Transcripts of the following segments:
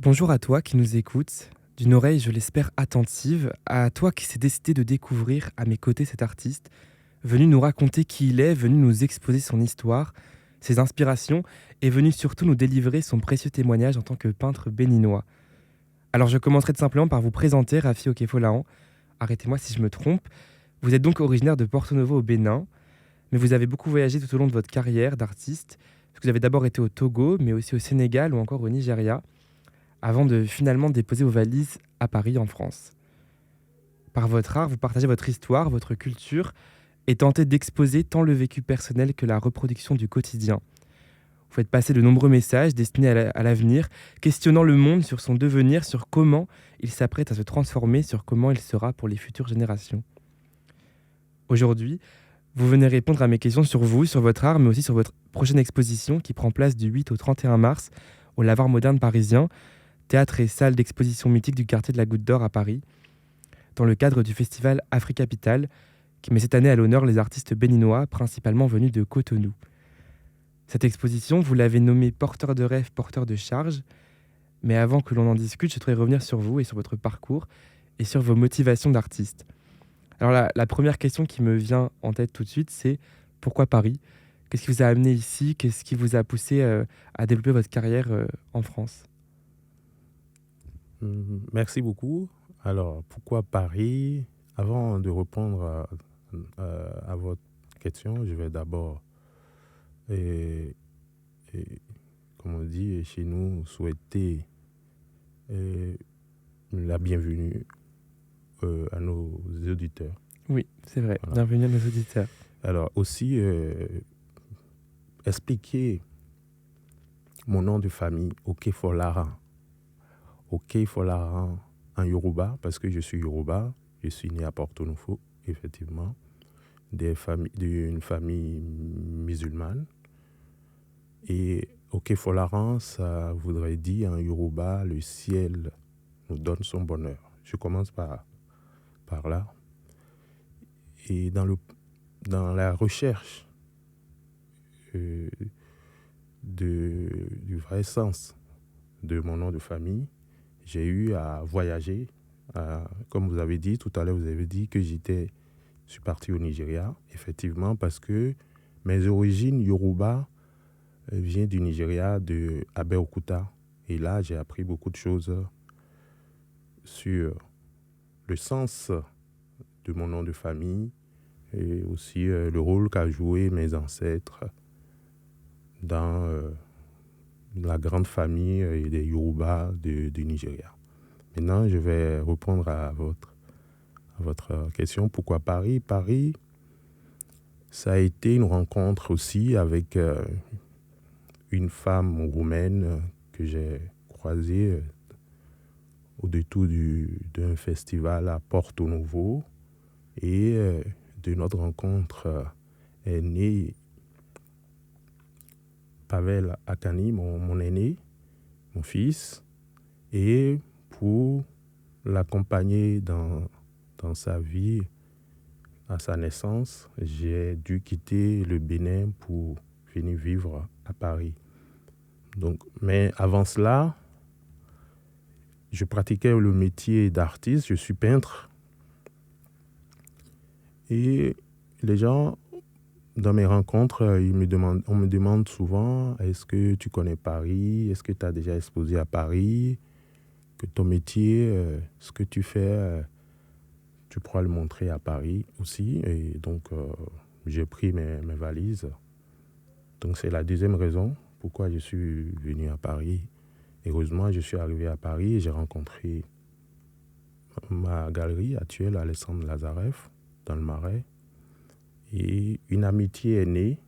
Bonjour à toi qui nous écoutes, d'une oreille, je l'espère, attentive, à toi qui s'est décidé de découvrir à mes côtés cet artiste, venu nous raconter qui il est, venu nous exposer son histoire, ses inspirations, et venu surtout nous délivrer son précieux témoignage en tant que peintre béninois. Alors je commencerai tout simplement par vous présenter Rafi Okefolahan. Arrêtez-moi si je me trompe. Vous êtes donc originaire de Porto Novo au Bénin, mais vous avez beaucoup voyagé tout au long de votre carrière d'artiste, parce que vous avez d'abord été au Togo, mais aussi au Sénégal ou encore au Nigeria, avant de finalement déposer vos valises à Paris, en France. Par votre art, vous partagez votre histoire, votre culture, et tentez d'exposer tant le vécu personnel que la reproduction du quotidien. Vous faites passer de nombreux messages destinés à l'avenir, questionnant le monde sur son devenir, sur comment il s'apprête à se transformer, sur comment il sera pour les futures générations. Aujourd'hui, vous venez répondre à mes questions sur vous, sur votre art, mais aussi sur votre prochaine exposition qui prend place du 8 au 31 mars au Lavoir moderne parisien, théâtre et salle d'exposition mythique du quartier de la Goutte d'Or à Paris, dans le cadre du festival Africapital, qui met cette année à l'honneur les artistes béninois, principalement venus de Cotonou. Cette exposition, vous l'avez nommée Porteur de rêves, porteur de charges, mais avant que l'on en discute, je voudrais revenir sur vous et sur votre parcours et sur vos motivations d'artiste. Alors la première question qui me vient en tête tout de suite, c'est pourquoi Paris? Qu'est-ce qui vous a amené ici? Qu'est-ce qui vous a poussé à développer votre carrière en France? Merci beaucoup. Alors, pourquoi Paris? Avant de répondre à votre question, je vais d'abord, et, comme on dit chez nous, souhaiter euh, la bienvenue à nos auditeurs. Oui, c'est vrai. Voilà. Bienvenue à nos auditeurs. Alors, aussi, expliquer mon nom de famille, Okefolahan. Okefolahan en Yoruba, parce que je suis Yoruba, je suis né à Porto Novo, effectivement, d'une famille musulmane. Et Okefolahan, ça voudrait dire en Yoruba, le ciel nous donne son bonheur. Je commence par là. Et dans la recherche du vrai sens de mon nom de famille, j'ai eu à voyager. Comme vous avez dit, tout à l'heure, vous avez dit que je suis parti au Nigeria, effectivement, parce que mes origines Yoruba viennent du Nigeria, de Abeokuta. Et là, j'ai appris beaucoup de choses sur le sens de mon nom de famille et aussi le rôle qu'a joué mes ancêtres dans la grande famille des Yoruba du Nigeria. Maintenant, je vais répondre à votre question. Pourquoi Paris? Paris, ça a été une rencontre aussi avec une femme roumaine que j'ai croisée au détour d'un festival à Porto Novo. Et de notre rencontre est né Pavel Akani, mon aîné, mon fils. Et pour l'accompagner dans sa vie, à sa naissance, j'ai dû quitter le Bénin pour venir vivre à Paris. Donc, mais avant cela, je pratiquais le métier d'artiste, je suis peintre. Et les gens, dans mes rencontres, on me demande souvent, est-ce que tu connais Paris? Est-ce que tu as déjà exposé à Paris? Que ton métier, ce que tu fais, tu pourras le montrer à Paris aussi. Et donc, j'ai pris mes valises. Donc, c'est la deuxième raison pourquoi je suis venu à Paris. Heureusement, je suis arrivé à Paris et j'ai rencontré ma galerie actuelle, Alessandre Lazarev, dans le Marais. Et une amitié est née.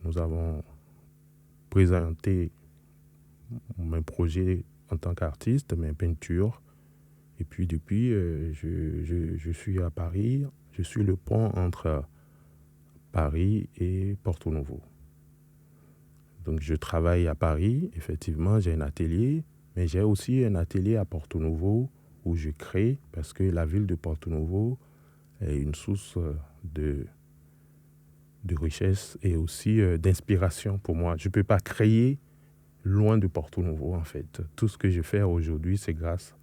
Nous avons présenté mes projets en tant qu'artiste, mes peintures. Et puis depuis, je suis à Paris. Je suis le pont entre Paris et Porto Novo. Donc je travaille à Paris, effectivement, j'ai un atelier, mais j'ai aussi un atelier à Porto Novo où je crée, parce que la ville de Porto Novo est une source de richesse et aussi d'inspiration pour moi. Je ne peux pas créer loin de Porto Novo, en fait. Tout ce que je fais aujourd'hui, c'est grâce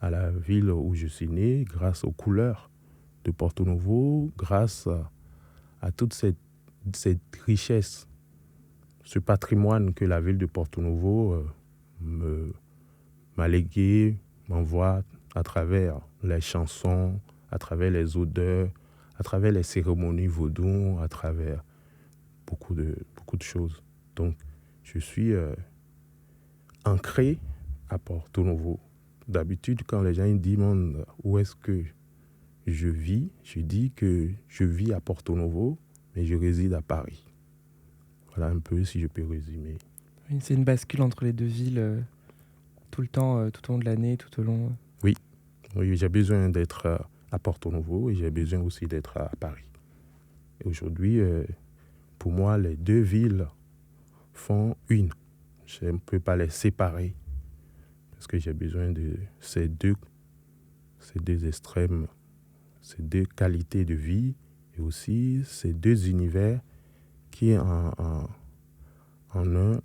à la ville où je suis né, grâce aux couleurs de Porto Novo, grâce à toute cette richesse, ce patrimoine que la ville de Porto Novo m'a légué, m'envoie à travers les chansons, à travers les odeurs, à travers les cérémonies vaudou, à travers beaucoup de choses. Donc, je suis ancré à Porto Novo. D'habitude, quand les gens me demandent où est-ce que je vis, je dis que je vis à Porto Novo, mais je réside à Paris. Voilà un peu si je peux résumer. Oui, c'est une bascule entre les deux villes tout le temps, tout au long de l'année, tout au long... Oui, j'ai besoin d'être à Porto Novo et j'ai besoin aussi d'être à Paris. Et aujourd'hui, pour moi, les deux villes font une. Je ne peux pas les séparer parce que j'ai besoin de ces deux extrêmes, ces deux qualités de vie et aussi ces deux univers qui en un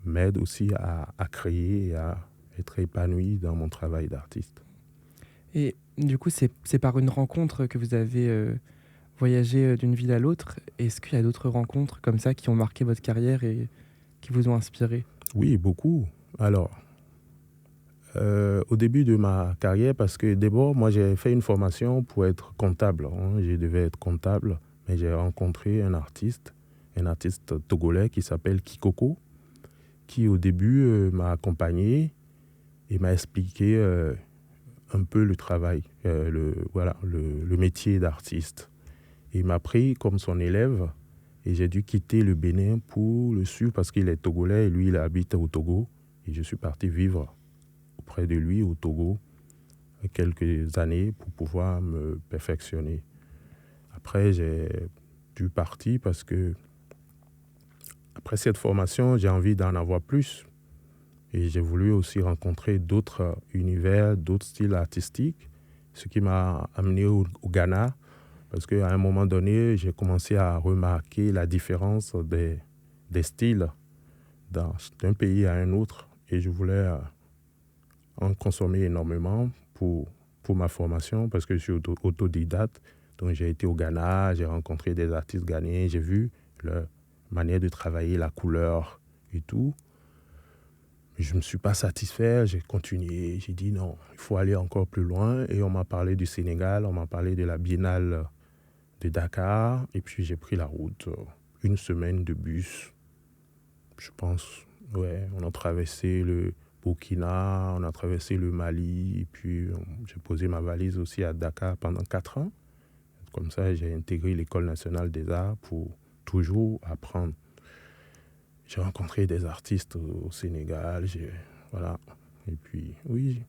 m'aident aussi à créer et à être épanoui dans mon travail d'artiste. Et du coup, c'est par une rencontre que vous avez voyagé d'une ville à l'autre. Est-ce qu'il y a d'autres rencontres comme ça qui ont marqué votre carrière et qui vous ont inspiré? Oui, beaucoup. Alors, au début de ma carrière, parce que d'abord, moi, j'ai fait une formation pour être comptable. Je devais être comptable, mais j'ai rencontré un artiste togolais qui s'appelle Kikoko, qui au début m'a accompagné et m'a expliqué un peu le travail, le métier d'artiste. Il m'a pris comme son élève et j'ai dû quitter le Bénin pour le suivre parce qu'il est togolais et lui, il habite au Togo. Et je suis parti vivre auprès de lui au Togo quelques années pour pouvoir me perfectionner. Après, j'ai dû partir parce que après cette formation, j'ai envie d'en avoir plus. Et j'ai voulu aussi rencontrer d'autres univers, d'autres styles artistiques, ce qui m'a amené au Ghana. Parce qu'à un moment donné, j'ai commencé à remarquer la différence des styles d'un pays à un autre. Et je voulais en consommer énormément pour ma formation parce que je suis autodidacte. Donc j'ai été au Ghana, j'ai rencontré des artistes ghanéens, j'ai vu leur manière de travailler, la couleur et tout. Mais je ne me suis pas satisfait, j'ai continué, j'ai dit non, il faut aller encore plus loin. Et on m'a parlé du Sénégal, on m'a parlé de la Biennale de Dakar. Et puis j'ai pris la route, une semaine de bus, je pense. Ouais, on a traversé le Burkina, on a traversé le Mali, et puis j'ai posé ma valise aussi à Dakar pendant 4 ans. Comme ça, j'ai intégré l'École nationale des arts pour toujours apprendre. J'ai rencontré des artistes au Sénégal, voilà. Et puis, oui,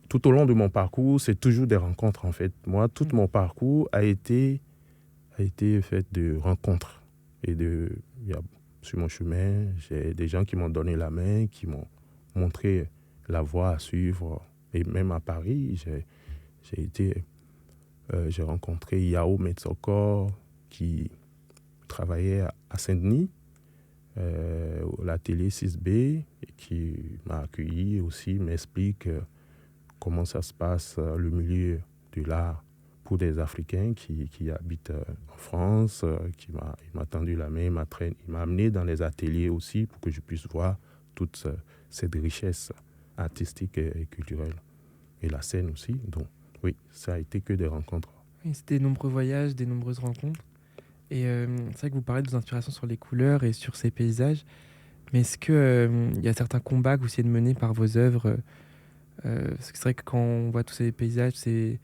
tout au long de mon parcours, c'est toujours des rencontres en fait. Moi, tout mon parcours a été fait de rencontres. Sur mon chemin, j'ai des gens qui m'ont donné la main, qui m'ont montré la voie à suivre. Et même à Paris, j'ai rencontré Yao Metsoko qui travaillait à Saint-Denis, la télé 6B, et qui m'a accueilli aussi, m'explique comment ça se passe, le milieu de l'art pour des Africains qui habitent en France. Il m'a tendu la main, il m'a amené dans les ateliers aussi pour que je puisse voir toute cette richesse artistique et culturelle. Et la scène aussi. Donc oui, ça a été que des rencontres. Oui, c'était de nombreux voyages, des nombreuses rencontres. Et c'est vrai que vous parlez de vos inspirations sur les couleurs et sur ces paysages. Mais est-ce qu'il y a certains combats que vous essayez de mener par vos œuvres parce que c'est vrai que quand on voit tous ces paysages, ces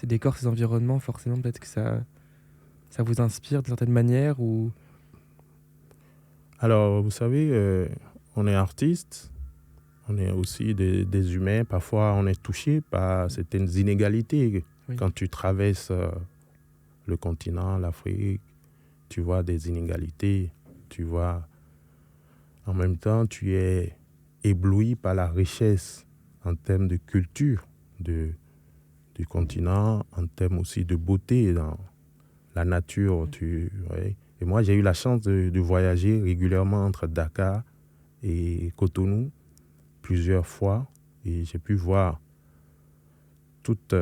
décors, ces environnements, forcément, peut-être que ça vous inspire d'une certaine manière ou... Alors, vous savez, on est artiste, on est aussi des humains. Parfois, on est touché par certaines inégalités. Oui. Quand tu traverses le continent, l'Afrique, tu vois des inégalités. Tu vois, en même temps, tu es ébloui par la richesse en termes de culture du continent, en termes aussi de beauté dans la nature. Et moi, j'ai eu la chance de voyager régulièrement entre Dakar et Cotonou plusieurs fois et j'ai pu voir toute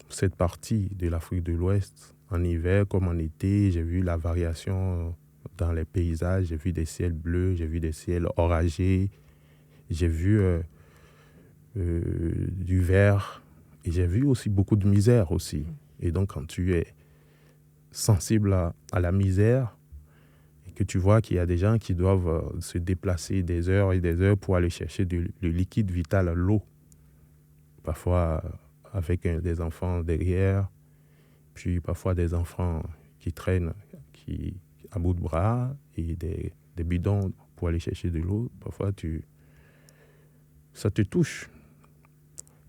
cette partie de l'Afrique de l'Ouest en hiver comme en été. J'ai vu la variation dans les paysages, j'ai vu des ciels bleus, j'ai vu des ciels oragés, j'ai vu du vert et j'ai vu aussi beaucoup de misère aussi. Et donc quand tu es sensible à la misère et que tu vois qu'il y a des gens qui doivent se déplacer des heures et des heures pour aller chercher le liquide vital, l'eau, parfois avec des enfants derrière, puis parfois des enfants qui traînent à bout de bras et des bidons pour aller chercher de l'eau, parfois ça te touche.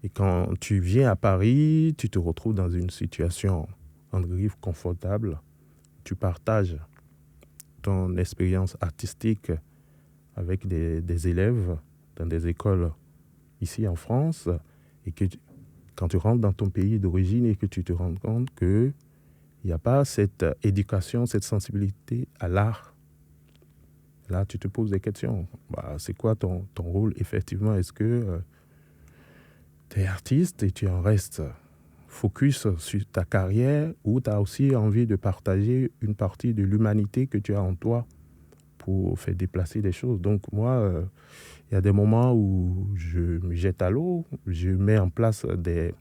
Et quand tu viens à Paris, tu te retrouves dans une situation entre griffes confortable. Tu partages ton expérience artistique avec des élèves dans des écoles ici en France et que quand tu rentres dans ton pays d'origine et que tu te rends compte qu'il n'y a pas cette éducation, cette sensibilité à l'art, là tu te poses des questions. C'est quoi ton rôle effectivement? Est-ce que tu es artiste et tu en restes focus sur ta carrière ou tu as aussi envie de partager une partie de l'humanité que tu as en toi pour faire déplacer des choses? Donc moi, il y a des moments où je me jette à l'eau, je mets en place des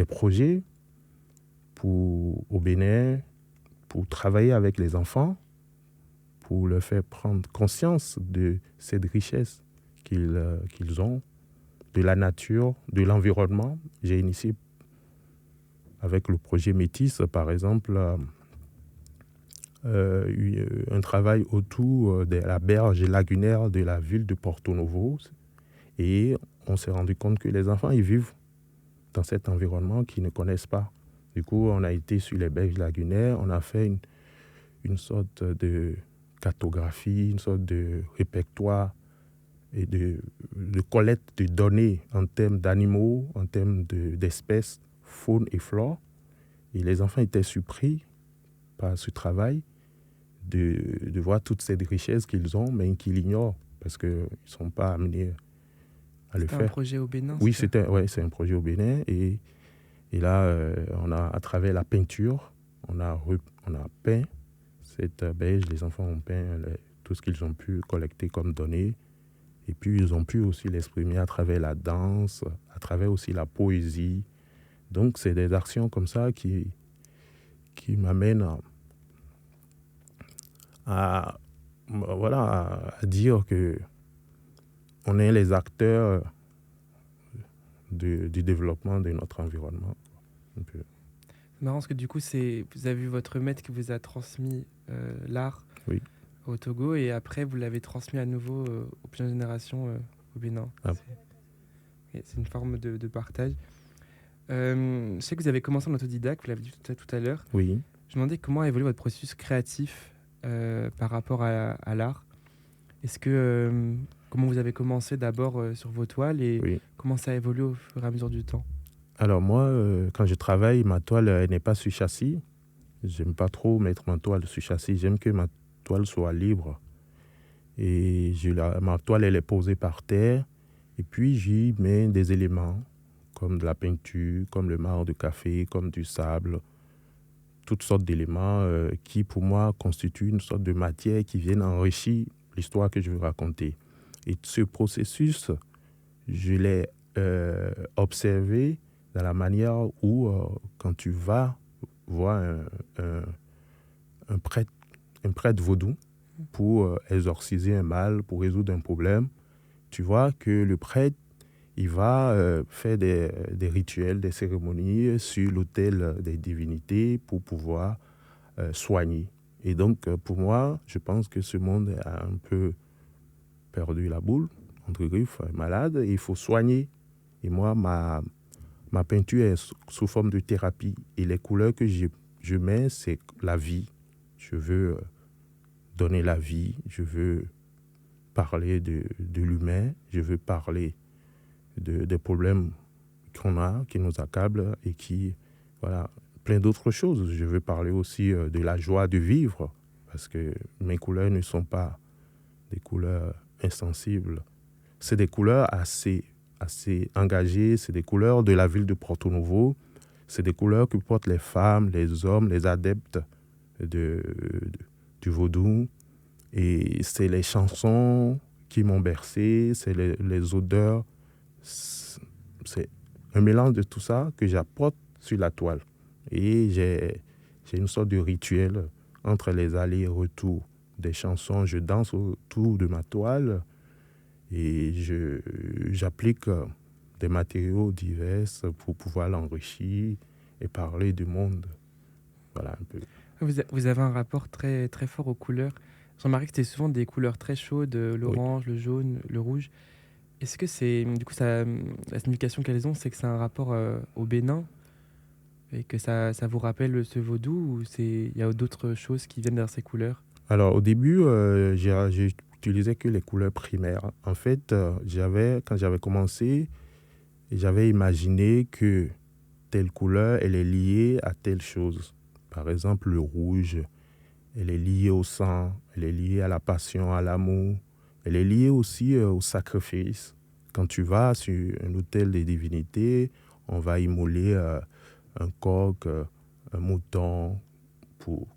projets au Bénin, pour travailler avec les enfants, pour leur faire prendre conscience de cette richesse qu'ils ont, de la nature, de l'environnement. J'ai initié avec le projet Métis, par exemple, un travail autour de la berge lagunaire de la ville de Porto Novo. Et on s'est rendu compte que les enfants, ils vivent dans cet environnement qu'ils ne connaissent pas. Du coup, on a été sur les berges lagunaires, on a fait une sorte de cartographie, une sorte de répertoire et de collecte de données en termes d'animaux, en termes d'espèces, faune et flore. Et les enfants étaient surpris par ce travail de voir toutes ces richesses qu'ils ont, mais qu'ils ignorent parce qu'ils ne sont pas amenés à le faire. C'était un projet au Bénin? Oui, c'est un projet au Bénin. Et là, on a, à travers la peinture, on a peint cette berge. Les enfants ont peint tout ce qu'ils ont pu collecter comme données. Et puis, ils ont pu aussi l'exprimer à travers la danse, à travers aussi la poésie. Donc, c'est des actions comme ça qui m'amènent à dire que on est les acteurs du développement de notre environnement. C'est marrant parce que du coup, vous avez vu votre maître qui vous a transmis l'art au Togo et après, vous l'avez transmis à nouveau aux prochaines générations au Bénin. Ah. C'est une forme de partage. Je sais que vous avez commencé en autodidacte, vous l'avez dit tout à l'heure. Oui. Je me demandais comment a évolué votre processus créatif par rapport à l'art. Est-ce que comment vous avez commencé d'abord sur vos toiles et comment ça a évolué au fur et à mesure du temps? Alors moi, quand je travaille, ma toile elle n'est pas sur châssis. J'aime pas trop mettre ma toile sur châssis. J'aime que ma toile soit libre. Et ma toile, elle est posée par terre. Et puis, j'y mets des éléments comme de la peinture, comme le marc de café, comme du sable. Toutes sortes d'éléments qui, pour moi, constituent une sorte de matière qui viennent enrichir l'histoire que je veux raconter. Et ce processus, je l'ai observé dans la manière où, quand tu vas voir un prêtre vaudou pour exorciser un mal, pour résoudre un problème, tu vois que le prêtre, il va faire des rituels, des cérémonies sur l'autel des divinités pour pouvoir soigner. Et donc, pour moi, je pense que ce monde a un peu perdu la boule, entre griffes, malade, et il faut soigner. Et moi, ma peinture est sous forme de thérapie. Et les couleurs que je mets, c'est la vie. Je veux donner la vie, je veux parler de l'humain, je veux parler des problèmes qu'on a, qui nous accablent et plein d'autres choses. Je veux parler aussi de la joie de vivre, parce que mes couleurs ne sont pas des couleurs insensible. C'est des couleurs assez engagées, c'est des couleurs de la ville de Porto Novo, c'est des couleurs que portent les femmes, les hommes, les adeptes de, du vaudou. Et c'est les chansons qui m'ont bercé, c'est les odeurs. C'est un mélange de tout ça que j'apporte sur la toile. Et j'ai une sorte de rituel entre les allers et retours des chansons. Je danse autour de ma toile et j'applique des matériaux divers pour pouvoir l'enrichir et parler du monde. Voilà un peu. Vous avez un rapport très, très fort aux couleurs. J'ai remarqué que c'était souvent des couleurs très chaudes, Oui. l'orange, le jaune, le rouge. Est-ce que c'est, du coup, ça, la signification qu'elles ont, c'est que c'est un rapport au Bénin et que ça vous rappelle ce vaudou ou il y a d'autres choses qui viennent derrière ces couleurs? Alors, au début, j'ai utilisé que les couleurs primaires. En fait, quand j'avais commencé, j'avais imaginé que telle couleur, elle est liée à telle chose. Par exemple, le rouge, elle est liée au sang, elle est liée à la passion, à l'amour. Elle est liée aussi au sacrifice. Quand tu vas sur un autel des divinités, on va immoler un coq, un mouton, pour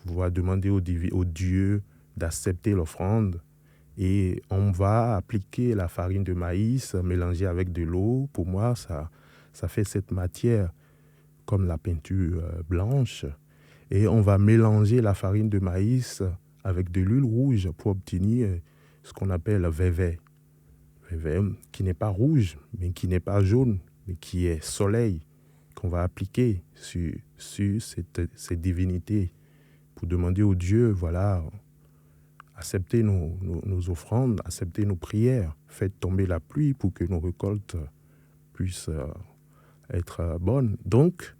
pouvoir demander au Dieu d'accepter l'offrande. Et on va appliquer la farine de maïs mélangée avec de l'eau. Pour moi, ça fait cette matière comme la peinture blanche. Et on va mélanger la farine de maïs avec de l'huile rouge pour obtenir ce qu'on appelle vévé. Vévé qui n'est pas rouge, mais qui n'est pas jaune, mais qui est soleil, qu'on va appliquer sur ces divinités pour demander au Dieu, voilà, acceptez nos offrandes, acceptez nos prières, faites tomber la pluie pour que nos récoltes puissent être bonnes. Donc,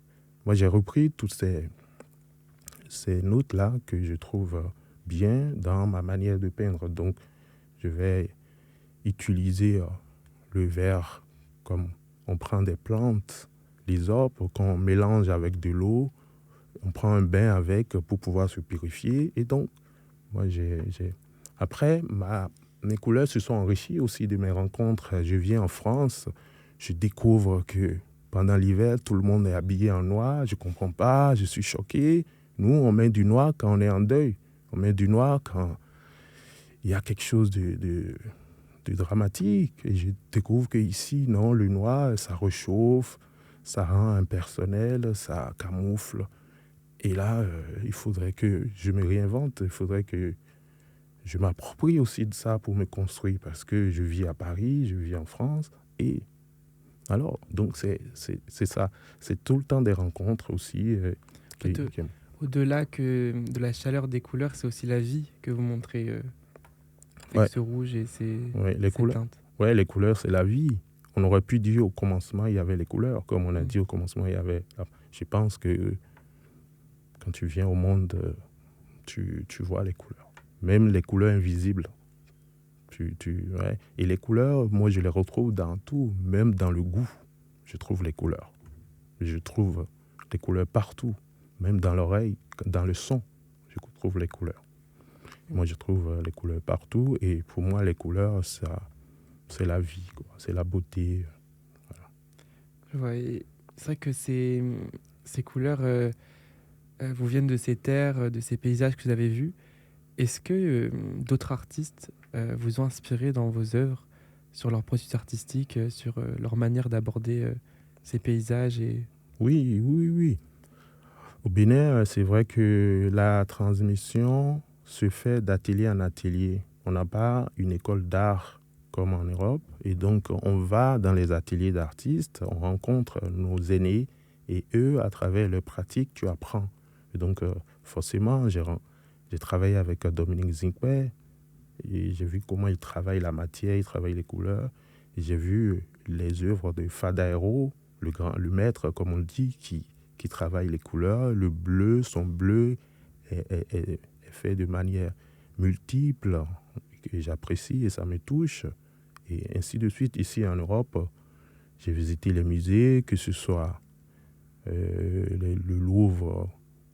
moi, j'ai repris toutes ces notes-là que je trouve bien dans ma manière de peindre. Donc, je vais utiliser le vert comme on prend des plantes, l'hysope qu'on mélange avec de l'eau, on prend un bain avec pour pouvoir se purifier. Et donc, moi, après, mes couleurs se sont enrichies aussi de mes rencontres. Je viens en France, je découvre que pendant l'hiver, tout le monde est habillé en noir. Je ne comprends pas, je suis choqué. Nous, on met du noir quand on est en deuil. On met du noir quand il y a quelque chose de dramatique. Et je découvre qu'ici, non, le noir, ça réchauffe, ça rend impersonnel, ça camoufle. Et là, il faudrait que je me réinvente, il faudrait que je m'approprie aussi de ça pour me construire parce que je vis à Paris, je vis en France. Et alors, donc c'est ça. C'est tout le temps des rencontres aussi. Au-delà que de la chaleur des couleurs, c'est aussi la vie que vous montrez avec Ouais. ce rouge et ces couleurs. teintes. Ouais, les couleurs, c'est la vie. On aurait pu dire au commencement, il y avait les couleurs. Comme on a dit au commencement, il y avait... Je pense que quand tu viens au monde, tu vois les couleurs. Même les couleurs invisibles. Ouais. Et les couleurs, moi, je les retrouve dans tout, même dans le goût. Je trouve les couleurs. Je trouve les couleurs partout, même dans l'oreille, dans le son. Je trouve les couleurs. Moi, je trouve les couleurs partout. Et pour moi, les couleurs, ça, c'est la vie, quoi. C'est la beauté. Voilà. Ouais, c'est vrai que ces couleurs vous viennent de ces terres, de ces paysages que vous avez vus. Est-ce que d'autres artistes vous ont inspiré dans vos œuvres, sur leur processus artistique, sur leur manière d'aborder ces paysages Oui. Au Bénin, c'est vrai que la transmission se fait d'atelier en atelier. On n'a pas une école d'art comme en Europe. Et donc, on va dans les ateliers d'artistes, on rencontre nos aînés et eux, à travers leurs pratiques, tu apprends. Et donc, forcément, j'ai travaillé avec Dominique Zinkwe et j'ai vu comment il travaille la matière, il travaille les couleurs. Et j'ai vu les œuvres de Fada Hero, le maître, comme on le dit, qui travaille les couleurs. Le bleu, son bleu est fait de manière multiple, que j'apprécie et ça me touche. Et ainsi de suite. Ici en Europe, j'ai visité les musées, que ce soit le Louvre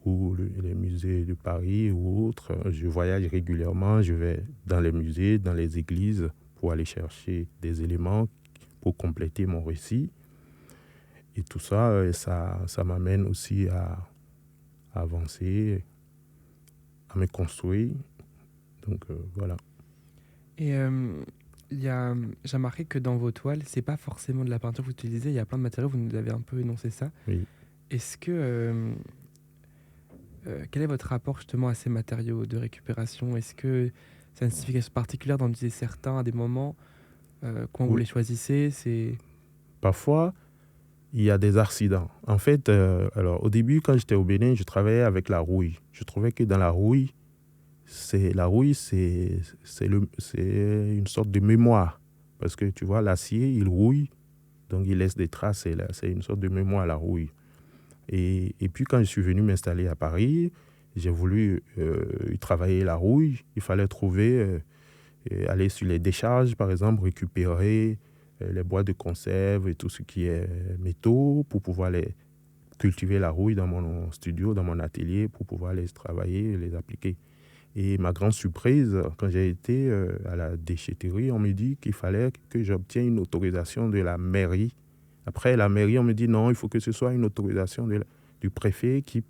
ou les musées de Paris ou autres. Je voyage régulièrement, je vais dans les musées, dans les églises pour aller chercher des éléments pour compléter mon récit. Et tout ça, ça m'amène aussi à avancer, à me construire. Donc voilà. Et j'ai remarqué que dans vos toiles, c'est pas forcément de la peinture que vous utilisez, il y a plein de matériaux, vous nous avez un peu énoncé ça. Oui. Est-ce que... quel est votre rapport justement à ces matériaux de récupération? Est-ce que ça a une signification particulière d'en utiliser certains à des moments? Quand vous Oui. les choisissez, Parfois, il y a des accidents. En fait, alors, au début, quand j'étais au Bénin, je travaillais avec la rouille. Je trouvais que dans la rouille, c'est une sorte de mémoire. Parce que tu vois, l'acier, il rouille, donc il laisse des traces. Et là, c'est une sorte de mémoire, la rouille. Et puis, quand je suis venu m'installer à Paris, j'ai voulu travailler la rouille. Il fallait trouver, aller sur les décharges, par exemple, récupérer les boîtes de conserve et tout ce qui est métaux pour pouvoir les cultiver la rouille dans mon studio, dans mon atelier, pour pouvoir les travailler et les appliquer. Et ma grande surprise, quand j'ai été à la déchetterie, on me dit qu'il fallait que j'obtienne une autorisation de la mairie. Après, la mairie, on me dit non, il faut que ce soit une autorisation du préfet qui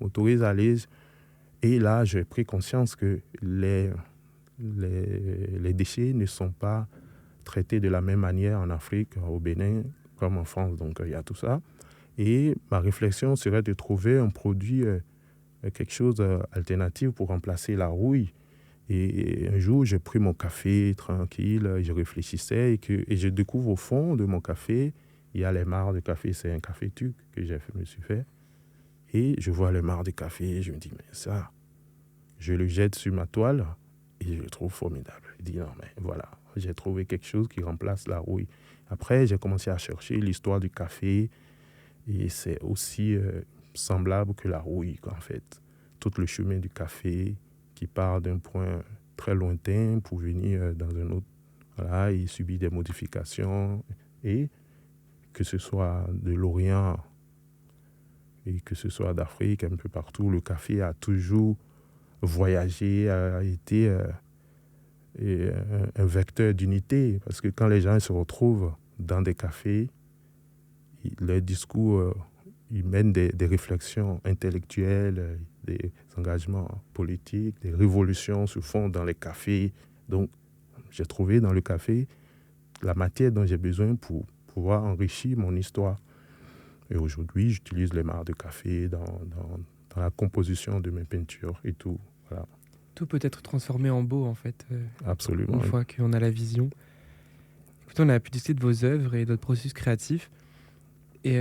m'autorise à aller. Et là, j'ai pris conscience que les déchets ne sont pas traités de la même manière en Afrique, au Bénin, comme en France. Donc, il y a tout ça. Et ma réflexion serait de trouver un produit, quelque chose d'alternatif pour remplacer la rouille. Et un jour, j'ai pris mon café tranquille, je réfléchissais et je découvre au fond de mon café, il y a les mares de café, c'est un café tuc que me suis fait. Et je vois les mares de café et je me dis, mais ça, je le jette sur ma toile et je le trouve formidable. Je dis, non, mais voilà, j'ai trouvé quelque chose qui remplace la rouille. Après, j'ai commencé à chercher l'histoire du café et c'est aussi semblable que la rouille, en fait. Tout le chemin du café qui part d'un point très lointain pour venir dans un autre. Voilà, il subit des modifications et que ce soit de l'Orient et que ce soit d'Afrique, un peu partout, le café a toujours voyagé, a été un vecteur d'unité. Parce que quand les gens se retrouvent dans des cafés, leur discours, ils mènent des réflexions intellectuelles, des engagements politiques, des révolutions se font dans les cafés. Donc, j'ai trouvé dans le café la matière dont j'ai besoin pour pouvoir enrichir mon histoire. Et aujourd'hui, j'utilise les mares de café dans la composition de mes peintures et tout. Voilà. tout peut être transformé en beau, en fait, Absolument. une fois qu'on a la vision. Écoutez, on a pu discuter de vos œuvres et d'autres processus créatifs. Et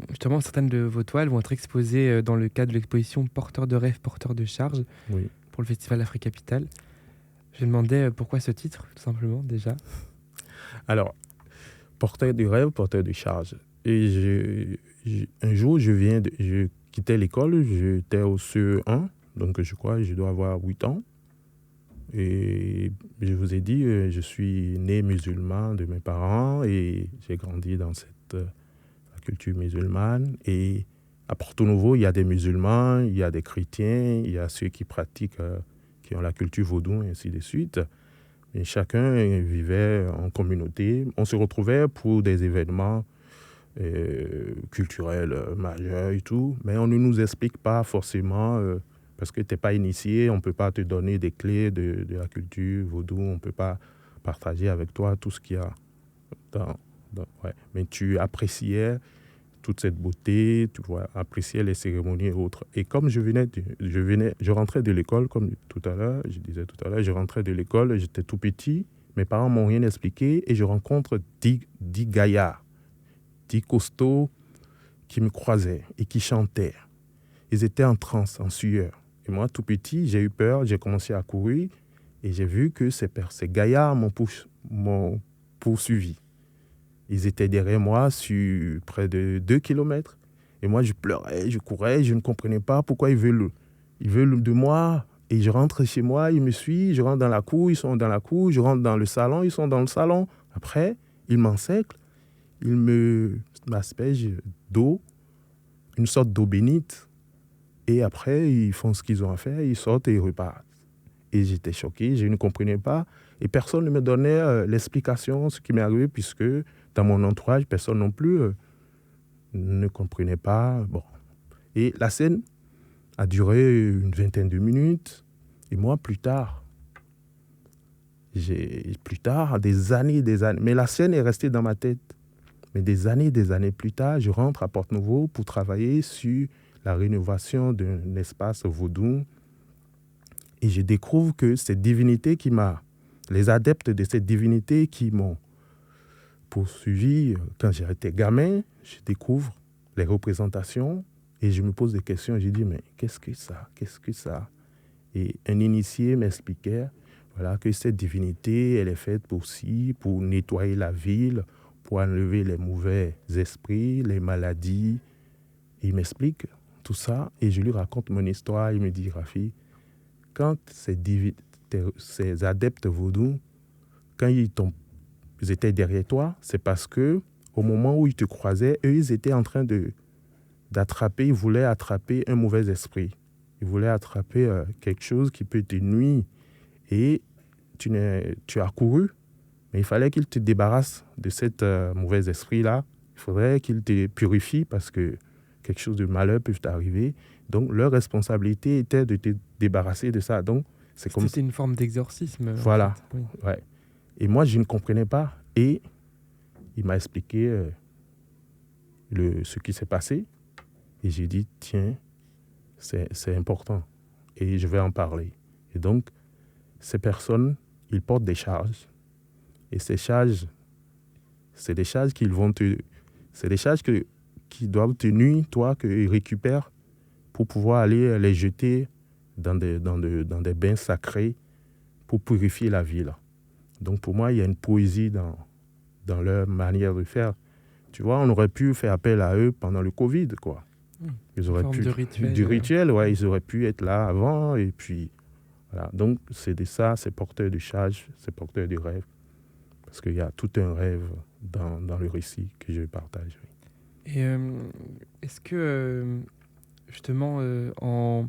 justement, certaines de vos toiles vont être exposées dans le cadre de l'exposition Porteurs de rêves, porteurs de charges, Oui. pour le Festival Afrique Capitale. Je me demandais pourquoi ce titre, tout simplement, déjà. Alors, porteur de rêve, porteur de charge. Et un jour, je quittais l'école, j'étais au CE1, donc je crois que je dois avoir 8 ans. Et je vous ai dit, je suis né musulman de mes parents et j'ai grandi dans la culture musulmane. Et à Porto Novo, il y a des musulmans, il y a des chrétiens, il y a ceux qui pratiquent, qui ont la culture vaudou et ainsi de suite. Et chacun vivait en communauté. On se retrouvait pour des événements culturels majeurs et tout, mais on ne nous explique pas forcément, parce que tu n'es pas initié, on ne peut pas te donner des clés de la culture vaudou, on ne peut pas partager avec toi tout ce qu'il y a ouais. Mais tu appréciais toute cette beauté, tu vois, appréciais les cérémonies et autres. Et comme je rentrais de l'école, comme je disais tout à l'heure, je rentrais de l'école, j'étais tout petit, mes parents m'ont rien expliqué et je rencontre 10 gaillards, 10 costauds qui me croisaient et qui chantaient. Ils étaient en transe, en sueur. Et moi, tout petit, j'ai eu peur, j'ai commencé à courir et j'ai vu que ces gaillards m'ont poursuivi. Ils étaient derrière moi sur près de 2 kilomètres. Et moi, je pleurais, je courais, je ne comprenais pas pourquoi ils veulent de moi. Et je rentre chez moi, ils me suivent, je rentre dans la cour, ils sont dans la cour, je rentre dans le salon, ils sont dans le salon. Après, ils m'encerclent, ils m'aspergent d'eau, une sorte d'eau bénite. Et après, ils font ce qu'ils ont à faire, ils sortent et ils repartent. Et j'étais choqué, je ne comprenais pas. Et personne ne me donnait l'explication, ce qui m'est arrivé, puisque dans mon entourage, personne non plus ne comprenait pas. Bon. Et la scène a duré une vingtaine de minutes. Et moi, plus tard, des années, mais la scène est restée dans ma tête. Mais des années plus tard, je rentre à Porte-Nouveau pour travailler sur la rénovation d'un espace vaudou. Et je découvre que les adeptes de cette divinité qui m'ont poursuivi quand j'étais gamin, je découvre les représentations et je me pose des questions. Je dis, mais qu'est-ce que ça? Et un initié m'expliquait que cette divinité, elle est faite pour nettoyer la ville, pour enlever les mauvais esprits, les maladies. Et il m'explique tout ça et je lui raconte mon histoire. Il me dit, Rafi, quand ces adeptes vaudous, quand ils étaient derrière toi, c'est parce que au moment où ils te croisaient, eux, ils étaient en train ils voulaient attraper un mauvais esprit. Ils voulaient attraper quelque chose qui peut te nuire. Et tu as couru, mais il fallait qu'ils te débarrassent de cet mauvais esprit-là. Il faudrait qu'ils te purifient parce que quelque chose de malheur peut t'arriver. Donc, leur responsabilité était de te débarrasser de ça. Donc, C'était une forme d'exorcisme. Voilà. En fait. Oui. Ouais. Et moi, je ne comprenais pas. Et il m'a expliqué ce qui s'est passé. Et j'ai dit, tiens, c'est important. Et je vais en parler. Et donc, ces personnes, ils portent des charges. Et ces charges, c'est des charges qui doivent te nuire, toi, qu'ils récupèrent pour pouvoir aller les jeter dans des bains sacrés pour purifier la ville. Donc pour moi, il y a une poésie dans leur manière de faire. Tu vois, on aurait pu faire appel à eux pendant le Covid, quoi. Ils auraient pu, du rituel, ouais, ils auraient pu être là avant. Et puis, voilà. Donc c'est porteur de charge, c'est porteur de rêve. Parce qu'il y a tout un rêve dans le récit que je partage. Oui. Et est-ce que, justement, en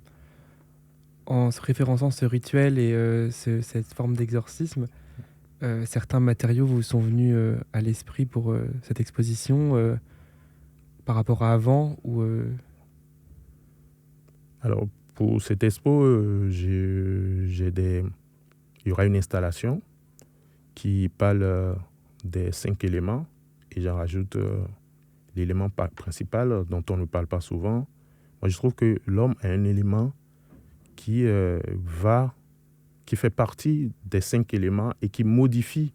se référençant ce rituel et cette forme d'exorcisme, certains matériaux vous sont venus à l'esprit pour cette exposition par rapport à avant ou Alors, pour cette expo, il y aura une installation qui parle des 5 éléments et j'en rajoute l'élément principal dont on ne parle pas souvent. Moi, je trouve que l'homme est un élément qui fait partie des 5 éléments et qui modifie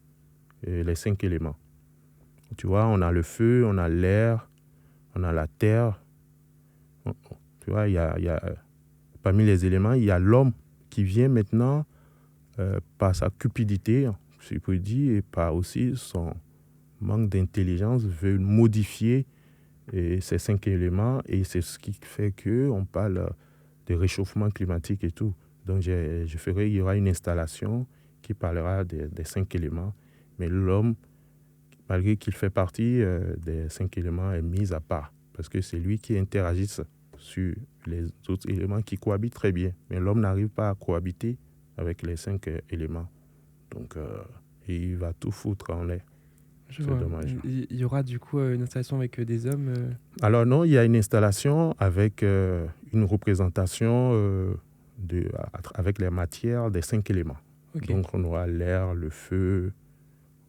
les 5 éléments. Tu vois, on a le feu, on a l'air, on a la terre. Tu vois, parmi les éléments, il y a l'homme qui vient maintenant par sa cupidité, si je peux dire, et par aussi son manque d'intelligence, veut modifier ces 5 éléments. Et c'est ce qui fait qu'on parle de réchauffement climatique et tout. Donc, il y aura une installation qui parlera des 5 éléments. Mais l'homme, malgré qu'il fait partie des 5 éléments, est mis à part. Parce que c'est lui qui interagit sur les autres éléments qui cohabitent très bien. Mais l'homme n'arrive pas à cohabiter avec les 5 éléments. Donc, il va tout foutre en l'air. C'est dommage. Il y aura du coup une installation avec des hommes Alors non, il y a une installation avec une représentation avec les matières des 5 éléments. Okay. Donc on aura l'air, le feu,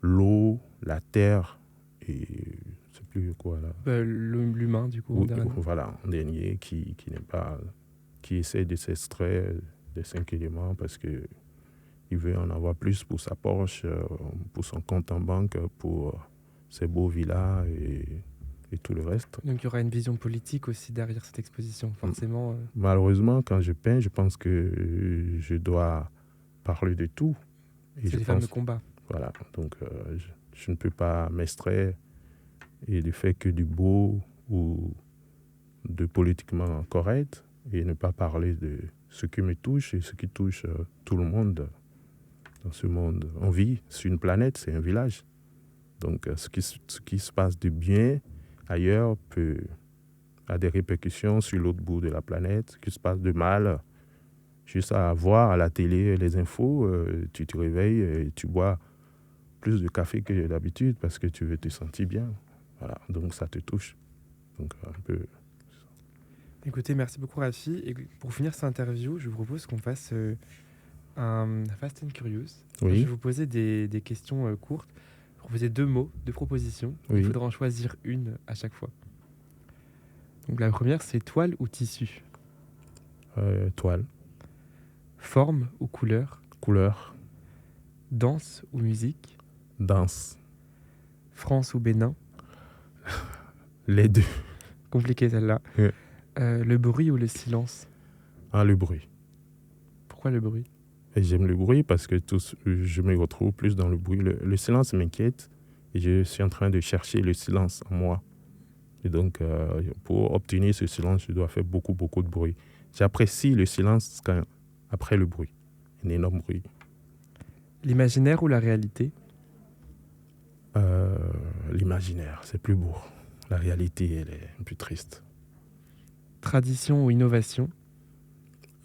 l'eau, la terre et je sais plus quoi là. L'humain du coup. Voilà, en dernier qui essaie de s'extraire des 5 éléments parce que il veut en avoir plus pour sa Porsche, pour son compte en banque, pour ses beaux villas et tout le reste. Donc il y aura une vision politique aussi derrière cette exposition, forcément. Malheureusement, quand je peins, je pense que je dois parler de tout. C'est les fameux combats. Voilà, donc je ne peux pas m'extraire et de faire que du beau ou de politiquement correct et ne pas parler de ce qui me touche et ce qui touche tout le monde. Dans ce monde, on vit sur une planète, c'est un village. Donc, ce qui se passe de bien ailleurs peut a des répercussions sur l'autre bout de la planète, ce qui se passe de mal. Juste à voir à la télé les infos, tu te réveilles et tu bois plus de café que d'habitude parce que tu veux te sentir bien. Voilà, donc ça te touche. Donc un peu. Écoutez, merci beaucoup Rafi. Et pour finir cette interview, je vous propose qu'on fasse un Fast and Curious. Je vais Oui, vous poser des questions courtes. Je vais vous poser 2 mots, 2 propositions. Il oui. faudra en choisir une à chaque fois. Donc la première, c'est toile ou tissu? Toile, Forme ou couleur? couleur, Danse ou musique? danse, France ou Bénin? les deux. Compliqué celle-là. Ouais. Le bruit ou le silence? Ah, le bruit. Pourquoi le bruit? Et j'aime le bruit parce que je me retrouve plus dans le bruit. Le silence m'inquiète et je suis en train de chercher le silence en moi. Et donc, pour obtenir ce silence, je dois faire beaucoup, beaucoup de bruit. J'apprécie le silence après le bruit, un énorme bruit. L'imaginaire ou la réalité? L'imaginaire, c'est plus beau. La réalité, elle est un peu triste. Tradition ou innovation?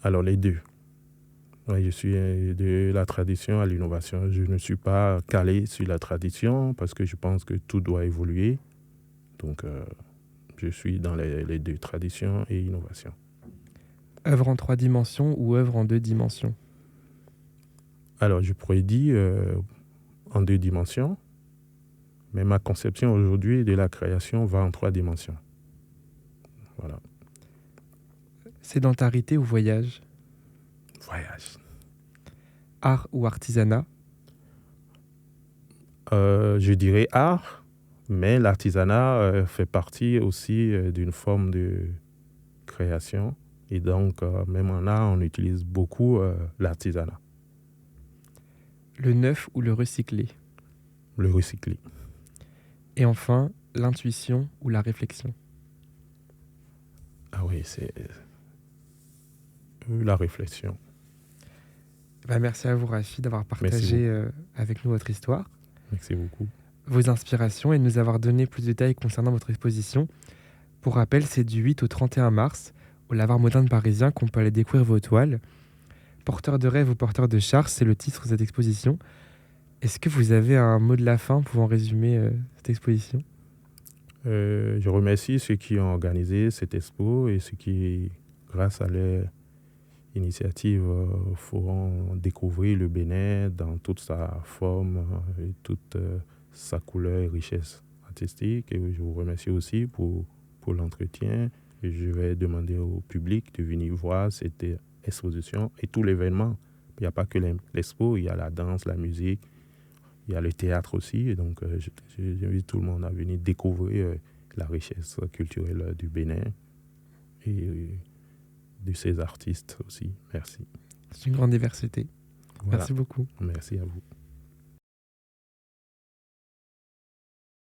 Alors, les deux. Ouais, je suis de la tradition à l'innovation. Je ne suis pas calé sur la tradition parce que je pense que tout doit évoluer. Donc, je suis dans les deux, tradition et innovation. Œuvre en 3 dimensions ou œuvre en 2 dimensions? Alors, je pourrais dire en 2 dimensions, mais ma conception aujourd'hui de la création va en 3 dimensions. Voilà. Sédentarité ou voyage? Voyage. Art ou artisanat? Je dirais art, mais l'artisanat fait partie aussi d'une forme de création. Et donc, même en art, on utilise beaucoup l'artisanat, Le neuf ou le recyclé? le recyclé. Et enfin, l'intuition ou la réflexion? Ah oui, c'est la réflexion. Merci à vous Rafi d'avoir partagé avec nous votre histoire, Merci beaucoup. vos inspirations et de nous avoir donné plus de détails concernant votre exposition. Pour rappel, c'est du 8 au 31 mars au Lavoir Moderne Parisien qu'on peut aller découvrir vos toiles. Porteur de rêve ou porteur de charge, c'est le titre de cette exposition. Est-ce que vous avez un mot de la fin pouvant résumer cette exposition? Je remercie ceux qui ont organisé cette expo et ceux qui, grâce à leur initiative, feront découvrir le Bénin dans toute sa forme et toute sa couleur et richesse artistique. Et je vous remercie aussi pour l'entretien. Et je vais demander au public de venir voir cette exposition et tout l'événement. Il n'y a pas que l'expo, il y a la danse, la musique, il y a le théâtre aussi. Et donc, j'invite tout le monde à venir découvrir la richesse culturelle du Bénin et de ses artistes aussi. Merci. C'est une grande diversité. Voilà. Merci beaucoup. Merci à vous.